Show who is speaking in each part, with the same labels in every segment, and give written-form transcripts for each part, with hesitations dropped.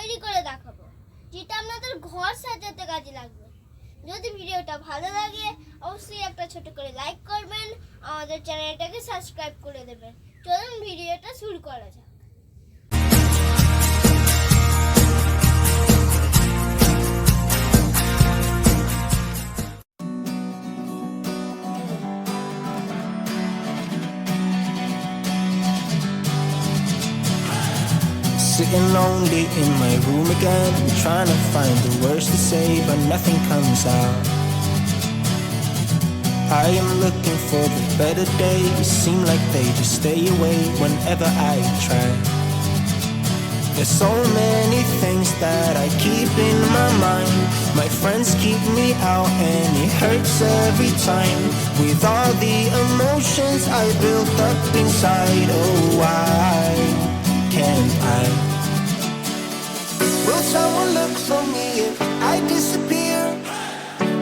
Speaker 1: তৈরি করে দেখাবো, যেটা আপনাদের ঘর সাজাতে কাজে লাগবে। যদি ভিডিওটা ভালো লাগে অবশ্যই একটা ছোট করে লাইক করবেন, আমাদের চ্যানেলটাকে সাবস্ক্রাইব করে দেবেন। চলুন ভিডিওটা শুরু করা যাক।
Speaker 2: Sitting lonely in my room again, trying to find the words to say, but nothing comes out. I am looking for the better days, seem like they just stay away whenever I try. There's so many things that I keep in my mind. My friends keep me out and it hurts every time. With all the emotions I built up inside, oh why can't I? Will someone look for me if I disappear?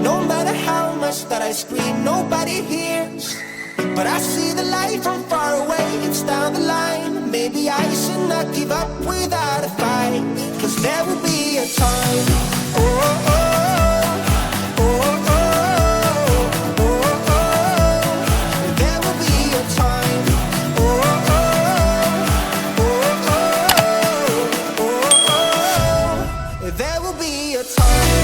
Speaker 2: No matter how much that I scream, nobody hears. But I see the light from far away, it's down the line. Maybe I should not give up without a fight, 'cause there will be a time. Oh, oh, oh, oh, oh, oh, oh. There will be a time. Oh, oh, oh, oh, oh, oh. There will be a time.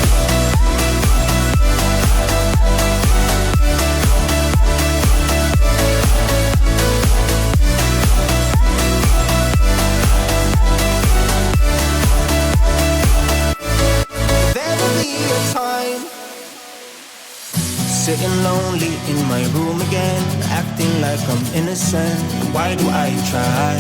Speaker 2: Sitting lonely in my room again, acting like I'm innocent. Why do I try?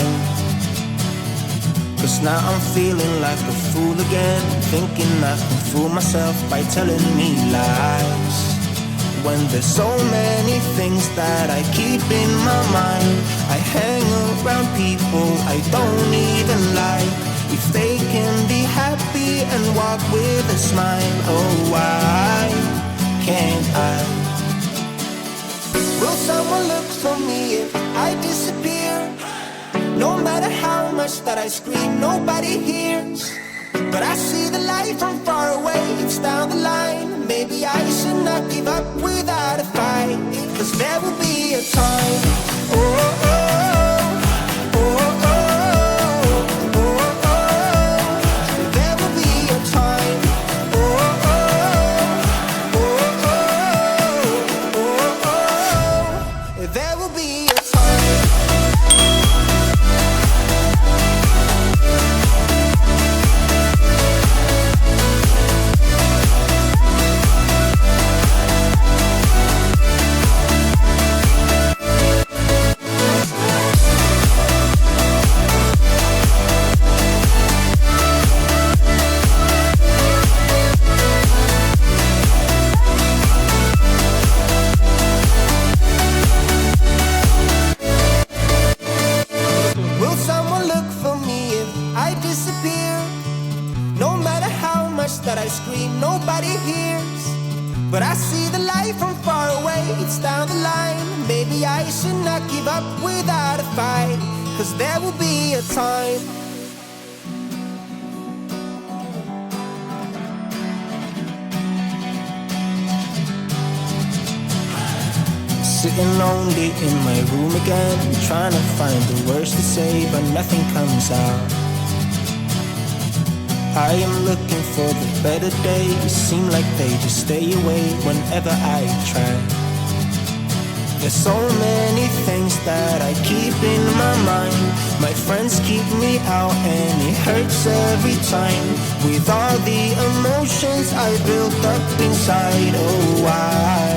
Speaker 2: 'Cause now I'm feeling like a fool again, thinking I can fool myself by telling me lies. When there's so many things that I keep in my mind, I hang around people I don't even like. If they can be happy and walk with a smile, oh why can't I? Will someone look for me if I disappear? No matter how much that I scream, nobody hears. But I see the light from far away, it's down the line. Maybe I should not give up without a fight, 'cause there will be a time. Oh, oh, oh, oh, oh, oh, oh. There will be a time. Oh, oh, oh, oh, oh, oh. There will be a time. Will someone look for me if I disappear? No matter how much that I scream, nobody hears. But I see the light from far away, it's down the line. Maybe I should not give up without a fight, 'cause there will be a time. Sitting lonely in my room again, trying to find the words to say, but nothing comes out. I am looking for the better days, seem like they just stay away whenever I try. There's so many things that I keep in my mind. My friends keep me out and it hurts every time. With all the emotions I built up inside, oh why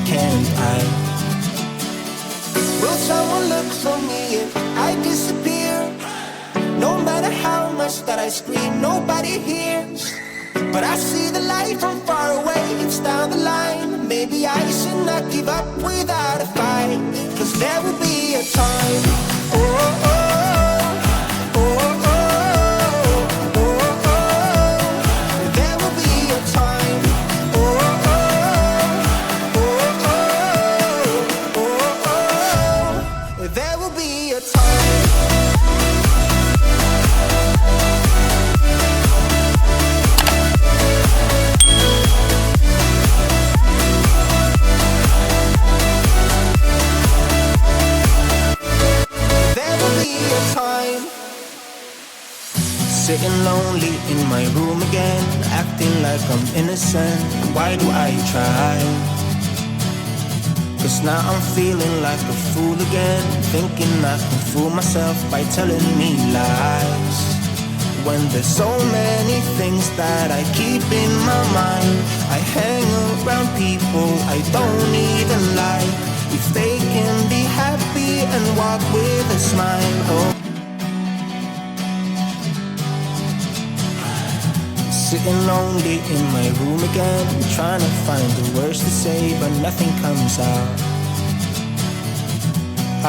Speaker 2: can't I? Will someone look for me if I disappear? No matter how much that I scream, nobody hears. But I see the light from far away, it's down the line. Maybe I should not give up without a fight, 'cause there will be a time. Oh, oh, oh, oh, oh, oh, oh. There will be a time. Oh, oh, oh, oh, oh, oh. There will be a time. Sitting lonely in my room again, acting like I'm innocent. Why do I try? 'Cause now I'm feeling like a fool again, thinking I can fool myself by telling me lies. When there's so many things that I keep in my mind, I hang around people I don't even like. If they can be happy and walk with a smile, oh. Sitting lonely in my room again, trying to find the words to say, but nothing comes out.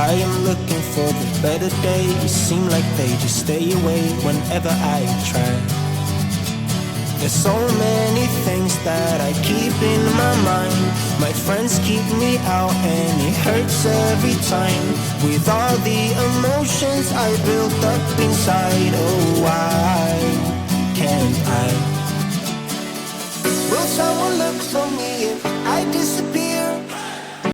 Speaker 2: I am looking for the better days, seem like they just stay away whenever I try. There's so many things that I keep in my mind. My friends keep me out and it hurts every time. With all the emotions I built up inside, oh why?